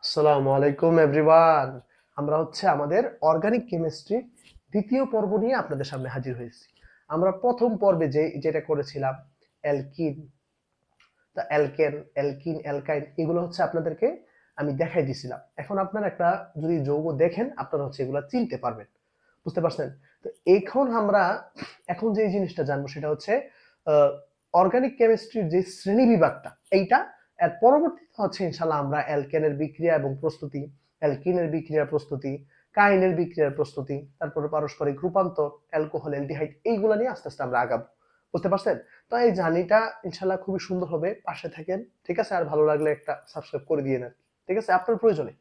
আসসালামু আলাইকুম এভরিওয়ান। আমরা আমাদের অর্গানিক কেমিস্ট্রি দ্বিতীয় পর্ব নিয়ে আপনাদের সামনে হাজির হয়েছি। আমরা প্রথম পর্বে যেটা করেছিলাম অ্যালকিন, তা অ্যালকেন, অ্যালকিন, অ্যালকাইন এগুলো আপনাদেরকে আমি দেখাই দিয়েছিলাম। এখন আপনারা একটা যদি যৌগ দেখেন আপনারা এগুলো চিনতে পারবেন। বুঝতে পারছেন? তো এখন যে জিনিসটা জানবো সেটা অর্গানিক কেমিস্ট্রির যে শ্রেণী বিভাগটা এইটা। এর পরবর্তীতে ইনশাল্লাহ আমরা অ্যালকেনের বিক্রিয়া এবং প্রস্তুতি, অ্যালকিনের বিক্রিয়ার প্রস্তুতি, কাইনের বিক্রিয়ার প্রস্তুতি, তারপরে পারস্পরিক রূপান্তর, অ্যালকোহল, অ্যালডিহাইড এইগুলো নিয়ে আস্তে আস্তে আমরা আগাবো। বুঝতে পারছেন? তো এই জার্নিটা ইনশাল্লাহ খুবই সুন্দর হবে, পাশে থাকেন। ঠিক আছে? আর ভালো লাগলে একটা সাবস্ক্রাইব করে দিয়ে নেন। ঠিক আছে? আপনার প্রয়োজনে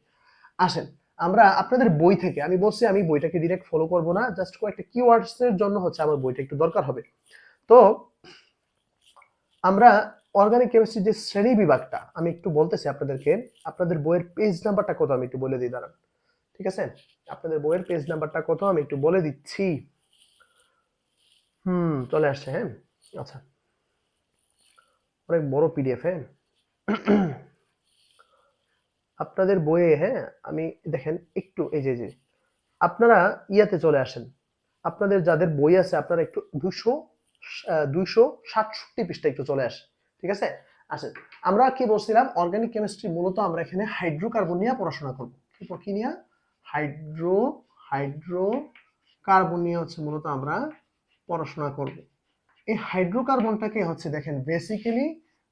আসেন আমরা আপনাদের বই থেকে, আমি বলছি আমি বইটাকে ডিরেক্ট ফলো করব না, জাস্ট কয়েকটা কিওয়ার্ডস এর জন্য আমার বইটা একটু দরকার হবে। তো আমরা অর্গানিক কেমিস্ট্রি যে শ্রেণী বিভাগটা আমি একটু বলতেছি আপনাদেরকে। আপনাদের বইয়ের পেজ নাম্বারটা কত আমি একটু বলে দিই, দাঁড়ান। ঠিক আছে? আপনাদের বইয়ের পেজ নাম্বারটা কত আমি একটু বলে দিচ্ছি। চলে আসছে। হ্যাঁ, আচ্ছা, অনেক বড় পিডিএফ। হ্যাঁ, আপনাদের বইয়ে, হ্যাঁ, আমি দেখেন একটু এই যে আপনারা ইয়াতে চলে আসেন। আপনাদের যাদের বই আছে আপনারা একটু 267 পৃষ্ঠা একটু চলে আসে। ঠিক আছে? আসেন, আমরা কি বলছিলাম, অর্গানিক কেমিস্ট্রি মূলত আমরা এখানে হাইড্রোকার্বন নিয়ে পড়াশোনা করব। কি নিয়ে? হাইড্রোকার্বন নিয়ে মূলত আমরা পড়াশোনা করব। এই হাইড্রোকার্বনটাকে দেখেন বেসিক্যালি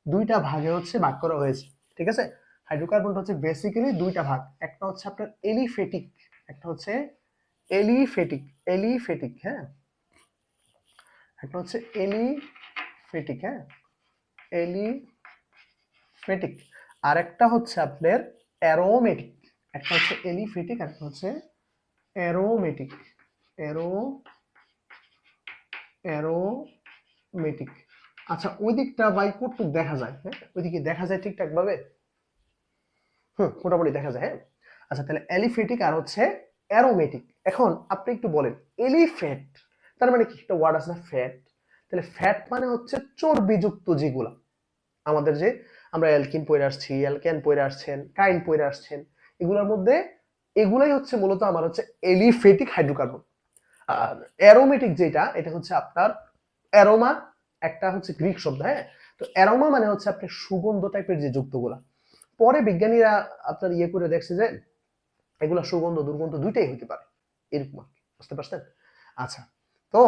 দুইটা ভাগে ভাগ করা হয়েছে। ঠিক আছে? হাইড্রোকার্বনটা বেসিক্যালি দুইটা ভাগ। একটা আপনার এলিফেটিক, একটা এলিফেটিক, এলিফেটিক, হ্যাঁ, একটা এলিফেটিক, হ্যাঁ, এলিফেটিক। আর একটা আপনার অ্যারোমেটিক। একটা এলিফেটিক, একটা অ্যারোমেটিক, অ্যারো অ্যারোমেটিক। আচ্ছা, ওই দিকটা ভাই কতটুকু দেখা যায়? হ্যাঁ, ওইদিকে দেখা যায় ঠিকঠাক ভাবে? মোটামুটি দেখা যায়। হ্যাঁ, আচ্ছা, তাহলে এলিফেটিক আর অ্যারোমেটিক। এখন আপনি একটু বলেন, এলিফ্যাট তার মানে কি? একটা ওয়ার্ড আছে না, ফ্যাট। তাহলে ফ্যাট মানে চর্বিযুক্ত যেগুলা আমাদের, যে আমরা অ্যালকিন পড়ে আসছি, অ্যালকেন পড়ে আসছেন, কাইন পড়ে আসছেন, এগুলোর মধ্যে এগুলাই মূলত আমার এলিফেটিক হাইড্রোকার্বন। আর অ্যারোমেটিক যেটা, এটা আপনার অ্যারোমা, একটা গ্রিক শব্দ। হ্যাঁ, তো অ্যারোমা মানে আপনার সুগন্ধ টাইপের যে যুক্তগুলা। পরে বিজ্ঞানীরা আপনার ইয়ে করে দেখছে যে এগুলা সুগন্ধ দুর্গন্ধ দুইটাই হতে পারে, এরকম আর কি। বুঝতে পারছেন? আচ্ছা, তো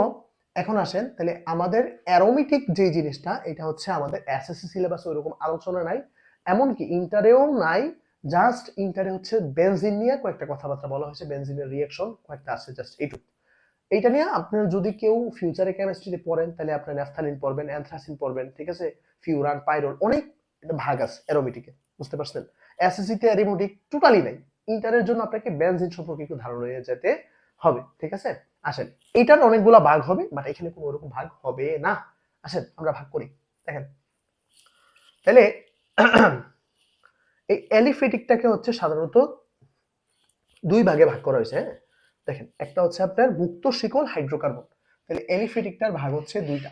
এখন আসেন, তাহলে আমাদের অ্যারোমেটিক যে জিনিসটা, এটা আমাদের এসএসসি সিলেবাসে ওইরকম আলোচনা নাই, এমনকি ইন্টারেও নাই। জাস্ট ইন্টারে বেনজিন নিয়ে কয়েকটা কথাবার্তা বলা হয়েছে, বেনজিনের রিঅ্যাকশন কয়েকটা আছে, জাস্ট এইটুকু। এইটা নিয়ে আপনার যদি কেউ ফিউচারে কেমিস্ট্রিতে পড়েন তাহলে আপনার ন্যাফথালিন পড়বেন, অ্যানথ্রাসিন পড়বেন। ঠিক আছে? ফিউরান, পাইরন, অনেক ভাগ আছে অ্যারোমেটিকে। বুঝতে পারছেন? এসএসসি তে অ্যারোমেটিক টোটালি নাই। ইন্টারের জন্য আপনাকে বেনজিন সম্পর্কে একটু ধারণা নিয়ে যেতে হবে। ঠিক আছে? আসেন, এটার অনেকগুলা ভাগ হবে, বাট এখানে কোনো ওরকম ভাগ হবে না। আসেন আমরা ভাগ করি। দেখেন, তাহলে এই অ্যালিফেটিকটাকে সাধারণত দুই ভাগে ভাগ করা হয়েছে। হ্যাঁ, দেখেন, একটা আপনার মুক্ত শিকল হাইড্রোকার্বন। তাহলে এলিফেটিকটার ভাগ দুইটা।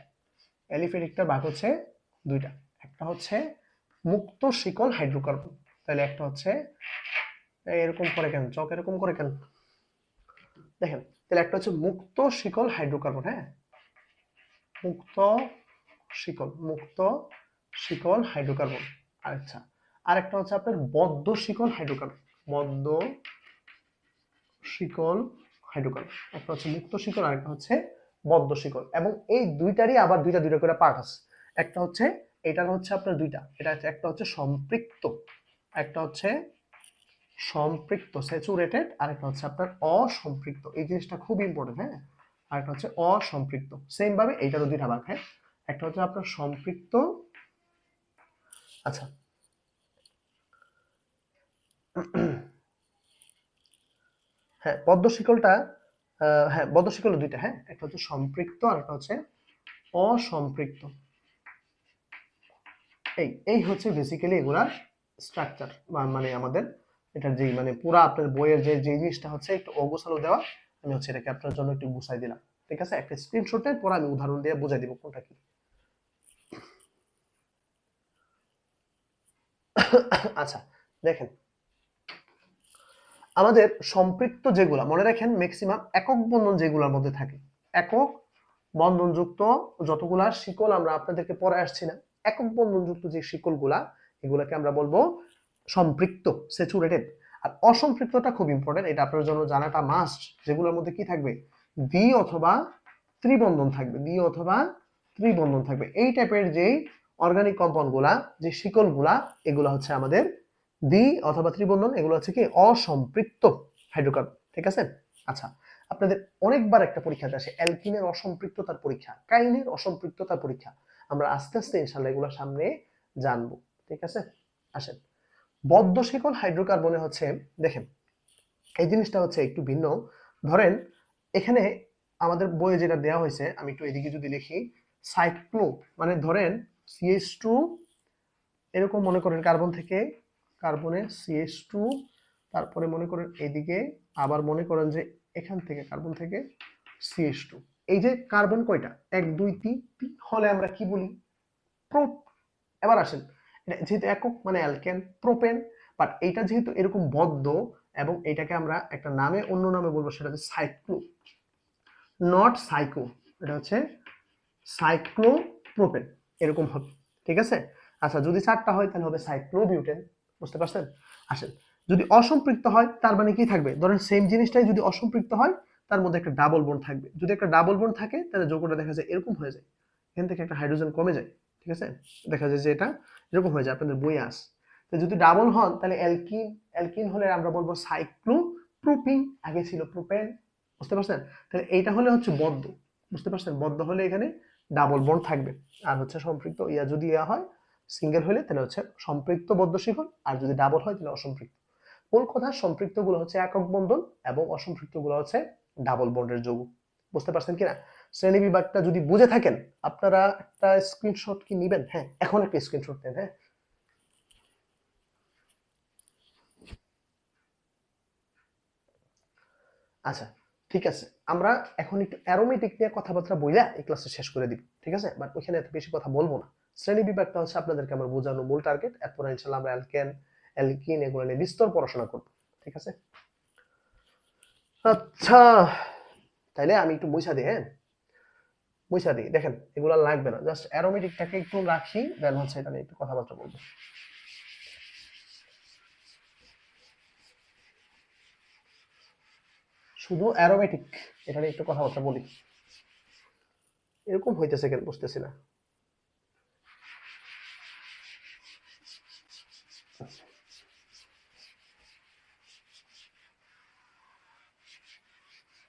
এলিফেটিকটার ভাগ দুইটা। একটা মুক্ত শিকল হাইড্রোকার্বন। তাহলে একটা এরকম করে কেন, চক এরকম করে কেন? দেখেন, তাহলে একটা মুক্ত শিকল হাইড্রোকার্বন। হ্যাঁ, মুক্ত মুক্ত শিকল হাইড্রোকার্বন। আচ্ছা, আরেকটা আপনার বদ্ধ শিকল হাইড্রোকার্বন। বদ্ধ শিকল হাইড্রোকার্বন। একটা মুক্ত শিকল, আরেকটা বদ্ধ শিকল। এবং এই দুইটারই আবার দুইটা দুইটা করে পার্ট আছে। একটা এটার আপনার দুইটা, এটা একটা সম্পৃক্ত, একটা সম্পৃক্ত স্যাচুরেটেড, আর একটা আপনার অসম্পৃক্ত। এই জিনিসটা খুব ইম্পর্টেন্ট। হ্যাঁ, আর একটা অসম্পৃক্ত। সেম ভাবে এইটারও দুইটা ভাগ। হ্যাঁ, একটা আপনার সম্পৃক্ত। আচ্ছা, হ্যাঁ, বদ্ধ শিকলটা, হ্যাঁ, বদ্ধ শিকল দুইটা। হ্যাঁ, একটা সম্পৃক্ত আর একটা অসম্পৃক্ত। এই এই বেসিক্যালি এগুলার স্ট্রাকচার, মানে আমাদের এটার যে পুরা আপনার বইয়ের যে যে জিনিসটা একটু অগোছালো দেওয়া, আমি এটাকে আপনার জন্য একটু গুছাই দিলাম। ঠিক আছে? একটা স্ক্রিনশটের পর আমি উদাহরণ দিয়ে বুঝাই দিব কোনটা কি। আচ্ছা, দেখেন, আমাদের সম্পৃক্ত যেগুলা মনে রাখেন ম্যাক্সিমাম একক বন্ধন যেগুলোর মধ্যে থাকে, একক বন্ধনযুক্ত যতগুলা শিকল আমরা আপনাদেরকে পড়ে আসছি না, একক বন্ধনযুক্ত যে শিকলগুলা এগুলাকে আমরা বলবো সম্পৃক্ত, স্যাচুরেটেড। আর অসম্পৃক্তটা খুব ইম্পর্টেন্ট, এটা আপনার জন্য জানাটা মাস্ট। যেগুলোর মধ্যে কি থাকবে, দ্বি অথবা ত্রিবন্ধন থাকবে, দ্বি অথবা ত্রিবন্ধন থাকবে। এই টাইপের যেই অর্গানিক কম্পাউন্ড গুলা, যে শিকল গুলা, এগুলো হচ্ছে আমাদের দ্বি অথবা ত্রিবন্ধন, এগুলো হচ্ছে কি অসম্পৃক্ত হাইড্রোকার্বন। ঠিক আছে? আচ্ছা, আপনাদের অনেকবার একটা পরীক্ষাতে আসে অ্যালকিনের অসম্পৃক্ততার পরীক্ষা, কাইনের অসম্পৃক্ততার পরীক্ষা। আমরা আস্তে আস্তে ইনশাআল্লাহ এগুলো সামনে জানবো। ঠিক আছে? আসেন, বদ্ধ শিকল হাইড্রোকার্বনে হচ্ছে, দেখেন এই জিনিসটা হচ্ছে একটু ভিন্ন। ধরেন এখানে আমাদের বইয়ে যেটা দেওয়া হয়েছে, আমি একটু এদিকে যদি লিখি, সাইক্লো মানে ধরেন CH2, এরকম মনে করেন কার্বন থেকে কার্বনে CH2, তারপরে মনে করেন এদিকে আবার মনে করেন যে এখান থেকে কার্বন থেকে CH2। এই যে কার্বন কয়টা, 1 2 3 হলে আমরা কি বলি, প্রোপ। এবার আসেন, এটা যেহেতু একক মানে অ্যালকেন, প্রোপেন। বাট এইটা যেহেতু এরকম বদ্ধ এবং এটাকে আমরা একটা নামে অন্য নামে বলবো, সেটা হচ্ছে সাইক্লো, নট সাইকো। এটা হচ্ছে সাইক্লোপ্রোপেন, এরকম হবে। ঠিক আছে? আচ্ছা, যদি 4টা হয় তাহলে হবে সাইক্লোবিউটেন। বুঝতে পারছেন? আসেন, যদি অসম্পৃক্ত হয় তার মানে কি থাকবে, ধরেন সেম জিনিসটাই যদি অসম্পৃক্ত হয় তার মধ্যে একটা ডাবল বন্ড থাকবে। যদি একটা ডাবল বন্ড থাকে তাহলে যৌগটা দেখা যায় এরকম হয়ে যায়, এখান থেকে একটা হাইড্রোজেন কমে যায়। ঠিক আছে? দেখা যায় যে এটা এরকম হয়ে যায়, আপনাদের বই আস। তো যদি ডাবল হন তাহলে অ্যালকিন, অ্যালকিন হলে আমরা বলবো সাইক্লোপ্রোপিন, আগে ছিল প্রোপেন। বুঝতে পারছেন? তাহলে এইটা হলে হচ্ছে বদ্ধ। বুঝতে পারছেন? বদ্ধ হলে এখানে ডাবল বন্ড থাকবে। আর হচ্ছে সম্পৃক্ত, যদি হয় সিঙ্গেল হলে তাহলে হচ্ছে সম্পৃক্ত বদ্ধ শিকল, আর যদি ডাবল হয় তাহলে অসম্পৃক্ত। মূল কথা, সম্পৃক্ত গুলো হচ্ছে একক বন্ধন এবং অসম্পৃক্ত গুলো হচ্ছে ডাবল বন্ডের যৌগ। বুঝতে পারছেন কিনা? শ্রেণী বিভাগটা যদি বুঝে থাকেন, আপনারা একটা স্ক্রিনশট কি নিবেন? হ্যাঁ, এখন একটা স্ক্রিনশট নেন। হ্যাঁ, আচ্ছা, ঠিক আছে। আমরা এখন একটু অ্যারোমেটিক নিয়ে কথাবার্তা বইলা এই ক্লাসে শেষ করে দিব। ঠিক আছে? বাট ওইখানে এত বেশি কথা বলবো না। শ্রেণী বিভাগটা হচ্ছে আপনাদেরকে আমার বোঝানো মূল টার্গেট। এরপর ইনশাআল্লাহ আমরা অ্যালকেন, অ্যালকিন এগুলো নিয়ে বিস্তর পড়াশোনা করব। ঠিক আছে? আচ্ছা, তাইলে আমি একটু মুছা দিই। হ্যাঁ, মুছা দিই। দেখেন এগুলো লাগবে না, জাস্ট অ্যারোমেটিকটাকে একটু রাখি, দেন হচ্ছে এটা নিয়ে একটু কথাবার্তা বলবো। শুধু অ্যারোমেটিক, এটা নিয়ে একটু কথাবার্তা বলি। এরকম হইতেছে কেন বুঝতেছি না।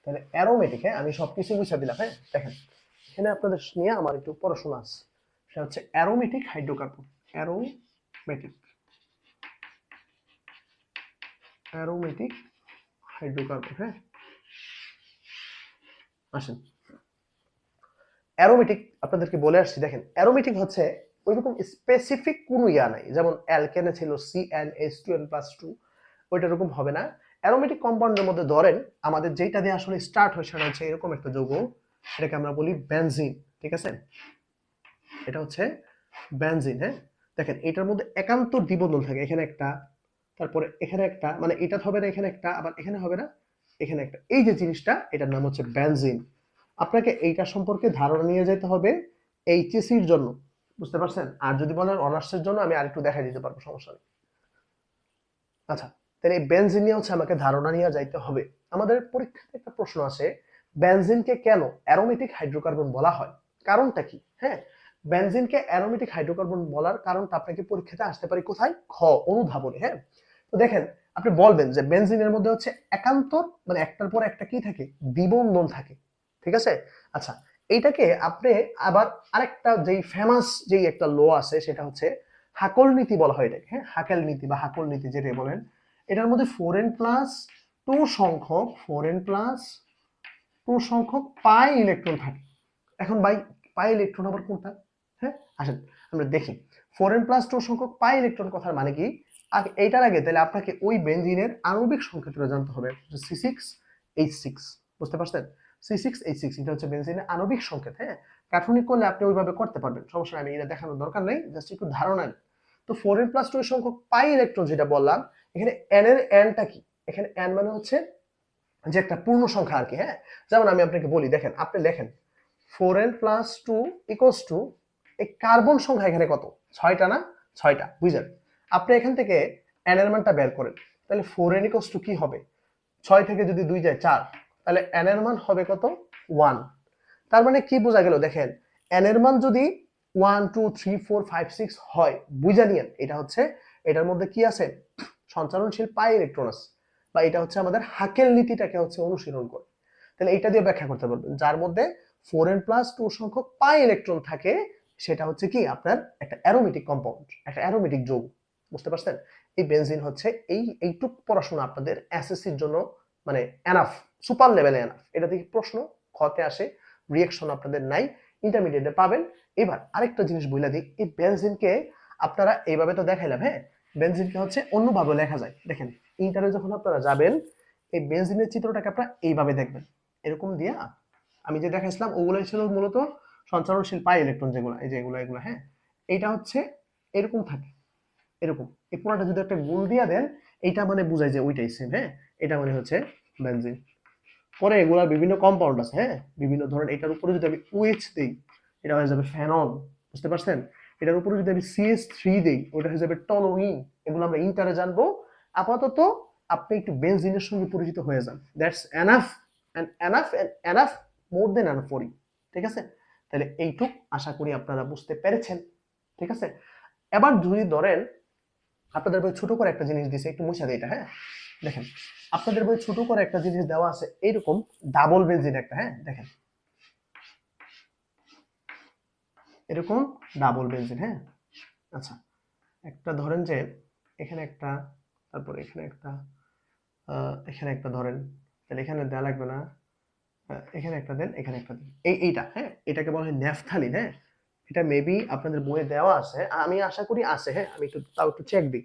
তাহলে অ্যারোমেটিক, হ্যাঁ আমি সবকিছু মুছা দিলাম। হ্যাঁ, দেখেন এখানে আপনাদের নিয়ে আমার একটু পড়াশোনা আছে। সেটা হচ্ছে aromatic hydrocarbon. Aromatic, aromatic hydrocarbon. হ্যাঁ, আসেন, অ্যারোমেটিক আপনাদেরকে বলে আসছি। দেখেন অ্যারোমেটিক হচ্ছে ওইরকম স্পেসিফিক কোনো ইয়া নাই, যেমন অ্যালকেনে ছিল CnH2n+2, ওইটা এরকম হবে না। অ্যারোমেটিক কম্পাউন্ডের মধ্যে ধরেন আমাদের যেটা দিয়ে আসলে স্টার্ট হয় সেটা হচ্ছে এরকম একটা যৌগ, এটাকে আমরা বলি বেনজিন। ঠিক আছে? এটা হচ্ছে বেনজিন। হ্যাঁ, দেখেন এটার মধ্যে একান্ত দ্বিবন্ধন থাকে, এখানে একটা, তারপরে এখানে একটা, মানে এটা হবে না, এখানে একটা, আবার এখানে হবে না, এখানে একটা। এই যে জিনিসটা, এটার নাম হচ্ছে বেনজিন। আপনাকে এইটা সম্পর্কে ধারণা নিয়ে যেতে হবে এইচএসসির জন্য। বুঝতে পারছেন? আর যদি বলেন অনার্সের জন্য, আমি আরেকটু দেখাই দিতে পারবো, সমস্যা নেই। আচ্ছা, তাহলে এই বেনজিন নিয়ে হচ্ছে আমাকে ধারণা নিয়ে যাইতে হবে। আমাদের পরীক্ষাতে একটা প্রশ্ন আসে, বেনজিনকে কেন অ্যারোমেটিক হাইড্রোকার্বন বলা হয়, কারণটা কি? হ্যাঁ, বেনজিনকে অ্যারোমেটিক হাইড্রোকার্বন বলার কারণটা আপনাকে পরীক্ষাতে আসতে পারে কোথায়, খ অনুধাবনে। হ্যাঁ, তো দেখেন আপনি বলবেন যে বেনজিনের মধ্যে হচ্ছে একান্ত, মানে একটার পর একটা কি থাকে, দ্বিবন্ধন থাকে। ঠিক আছে? আচ্ছা, এইটাকে আপনি আবার আরেকটা যেই ফেমাস যেই একটা ল আছে, সেটা হচ্ছে হাকল নীতি বলা হয় এটাকে। হ্যাঁ, হাকেল নীতি বা হাকল নীতি যেটা বলেন, এটার মধ্যে 4n+2 সংখ্যক, 4n+2 সংখ্যক পাই ইলেকট্রন থাকে। এখন পাই ইলেকট্রন আবার কোনটা? হ্যাঁ, আসেন আমরা দেখি 4n+2 সংখ্যক পাই ইলেকট্রন কথার মানে কি। এইটার আগে তাহলে আপনাকে ওই বেনজিনের আণবিক সংকেতটা জানতে হবে, C6H6। বুঝতে পারছেন? C6H6 এটা হচ্ছে বেনজিনের আণবিক সংকেত। হ্যাঁ, গাঠনিক করলে আপনি ওইভাবে করতে পারবেন, সমস্যা নেই, আমি এটা দেখানোর দরকার নেই, জাস্ট একটু ধারণা নেন। তো 4n+2 সংখ্যক পাই ইলেকট্রন যেটা বললাম, এখানে n এর nটা কি, এখানে n মানে হচ্ছে যে একটা পূর্ণ সংখ্যা আর কি। হ্যাঁ, যেমন আমি আপনাকে বলি, দেখেন আপনি লেখেন 4n + 2 = এই কার্বন সংখ্যা এখানে কত? 6টা না? 6টা, বুঝলেন? আপনি এখান থেকে n এর মানটা বের করেন, তাহলে 4n = কি হবে? 6 থেকে যদি 2 যায় 4, তাহলে n এর মান হবে কত? 1। তার মানে কি বোঝা গেল? দেখেন n এর মান যদি 1 2 3 4 5 6 হয়, বুঝা নিয়েন এটা হচ্ছে, এটার মধ্যে কি আছে? সঞ্চালনশীল পাই ইলেকট্রন আছে, বা এটা হচ্ছে আমাদের হাকেল নীতিটাকে হচ্ছে অনুশীলন করে। তাহলে এটা দিয়ে ব্যাখ্যা করতে পারবেন, যার মধ্যে 4n + 2 সংখ্যক পাই ইলেকট্রন থাকে, সেটা হচ্ছে কি আপনার একটা অ্যারোমেটিক কম্পাউন্ড, একটা অ্যারোমেটিক যৌগ। বুঝতে পারছেন? এই বেনজিন হচ্ছে এইটুক পড়াশোনা আপনাদের এসএসসির জন্য মানে এনাফ, সুপার লেভেলে এনাফ। এটা থেকে প্রশ্ন খতে আসে, রিঅ্যাকশন আপনাদের নাই, ইন্টারমিডিয়েটে পাবেন। এবার আরেকটা জিনিস বলে দিই, এই বেনজিনকে আপনারা এইভাবে তো দেখাইলাম, হ্যাঁ, বেনজিনকে হচ্ছে অন্যভাবে লেখা যায়। দেখেন ইন্টারে যখন আপনারা যাবেন, এই বেনজিনের চিত্রটাকে আপনারা এইভাবে দেখবেন, এরকম দিয়া। আমি যে দেখাইছিলাম ওগুলো ছিল মূলত সঞ্চালনশীল পাই ইলেকট্রন, যেগুলো এই যে এগুলো, হ্যাঁ, এইটা হচ্ছে এরকম থাকে, এরকম। এই পুরোটা যদি একটা গোল দিয়া দেন, এইটা মানে বুঝায় যে ওইটাই সেম। হ্যাঁ, এটা মানে হচ্ছে বেনজিন। পরে এগুলার বিভিন্ন কম্পাউন্ড আছে, হ্যাঁ, বিভিন্ন ধরনের। এটার উপরে যদি আমি OH দেই, এটা হয়ে যাবে ফেনল। বুঝতে পারছেন? এটার উপরে যদি আমি CH3 দেই, ওটা হয়ে যাবে টলোইন। এগুলো আমরা ইন্টারে জানবো। আপাতত আপনি একটু বেনজিনের সঙ্গে পরিচিত হয়ে যান, that's enough, and enough, and enough, more than enough for you. ঠিক আছে? তাহলে এইটুক আশা করি আপনারা বুঝতে পেরেছেন। ঠিক আছে? এবার যদি ধরেন আপনাদের বই ছোট করে একটা জিনিস দিছে, একটু মুছে দিই এটা। হ্যাঁ, দেখেন আপনাদের বই ছোট করে একটা জিনিস দেওয়া আছে, এইরকম ডাবল বেনজিন একটা। হ্যাঁ, দেখেন এরকম ডাবল বেনজিন। হ্যাঁ, আচ্ছা, একটা ধরেন যে এখানে একটা, তারপর এখানে একটা, এখানে একটা ধরেন, তাহলে এখানে দেওয়া লাগবে না, এখানে একটা দেন, এখানে একটা দেন, এইটা। হ্যাঁ, এটাকে বলা হয় ন্যাফথালিন। হ্যাঁ, এটা মেবি আপনাদের বইয়ে দেওয়া আছে, আমি আশা করি আছে। হ্যাঁ, আমি একটু তাও একটু চেক দিই।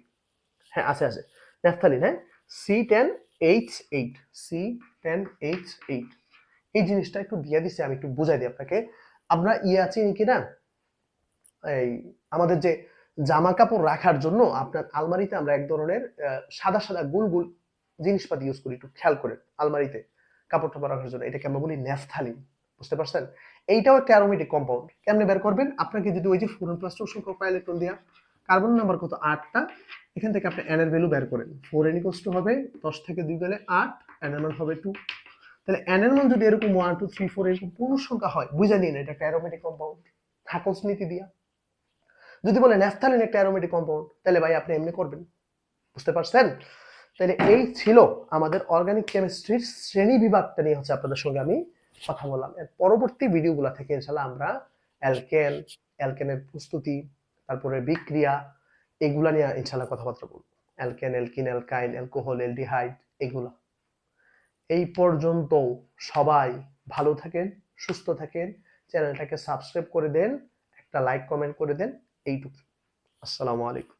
হ্যাঁ, আছে ন্যাফথালিন। হ্যাঁ, C10H8, C10H8, এই জিনিসটা একটু দিয়ে দিছে, আমি একটু বুঝাই দিই আপনাকে। আমরা আছি নাকি না, এই আমাদের যে জামা কাপড় রাখার জন্য আপনার আলমারিতে আমরা এক ধরনের সাদা সাদা গোল গোল জিনিসপাতি ইউজ করি, একটু খেয়াল করেন আলমারিতে কাপড় টাপড় রাখার জন্য, এটাকে আমরা বলি ন্যাফথালিন। বুঝতে পারছেন? এইটাও একটা অ্যারোমেটিক কম্পাউন্ড। কেমনে বের করবেন? আপনাকে যদি ওই যে 4n + 2 সংখ্যক পাই ইলেকট্রন দিয়া, কার্বন নাম্বার কত 8টা, এখান থেকে আপনি n এর ভ্যালু বের করেন। 4n = হবে 10 থেকে 2 গেলে 8, n এর মান হবে 2। তাহলে n এর মান যদি এরকম 1 2 3 4 এরকম পূর্ণ সংখ্যা হয়, বুঝে নিন এটা একটা অ্যারোমেটিক কম্পাউন্ড, থাকলস নীতি দিয়া। যদি বলেন ন্যাফথালিন একটা অ্যারোমেটিক কম্পাউন্ড, তাহলে ভাই আপনি এমনি করবেন। বুঝতে পারছেন? তাহলে এই ছিল আমাদের অর্গানিক কেমিস্ট্রির শ্রেণী বিভাগটা নিয়ে হচ্ছে আপনাদের সঙ্গে আমি কথা বললাম। এর পরবর্তী ভিডিওগুলো থেকে ইনশাআল্লাহ আমরা অ্যালকেন, অ্যালকেনের প্রস্তুতি, তারপরে বিক্রিয়া, এগুলা নিয়ে ইনশাআল্লাহ কথাবার্তা বলবো। অ্যালকেন, অ্যালকিন, অ্যালকাইন, অ্যালকোহল, অ্যালডিহাইড, এগুলা। এই পর্যন্ত সবাই ভালো থাকেন, সুস্থ থাকেন, চ্যানেলটাকে সাবস্ক্রাইব করে দেন, একটা লাইক কমেন্ট করে দেন, এইটুকু। আসসালামু আলাইকুম।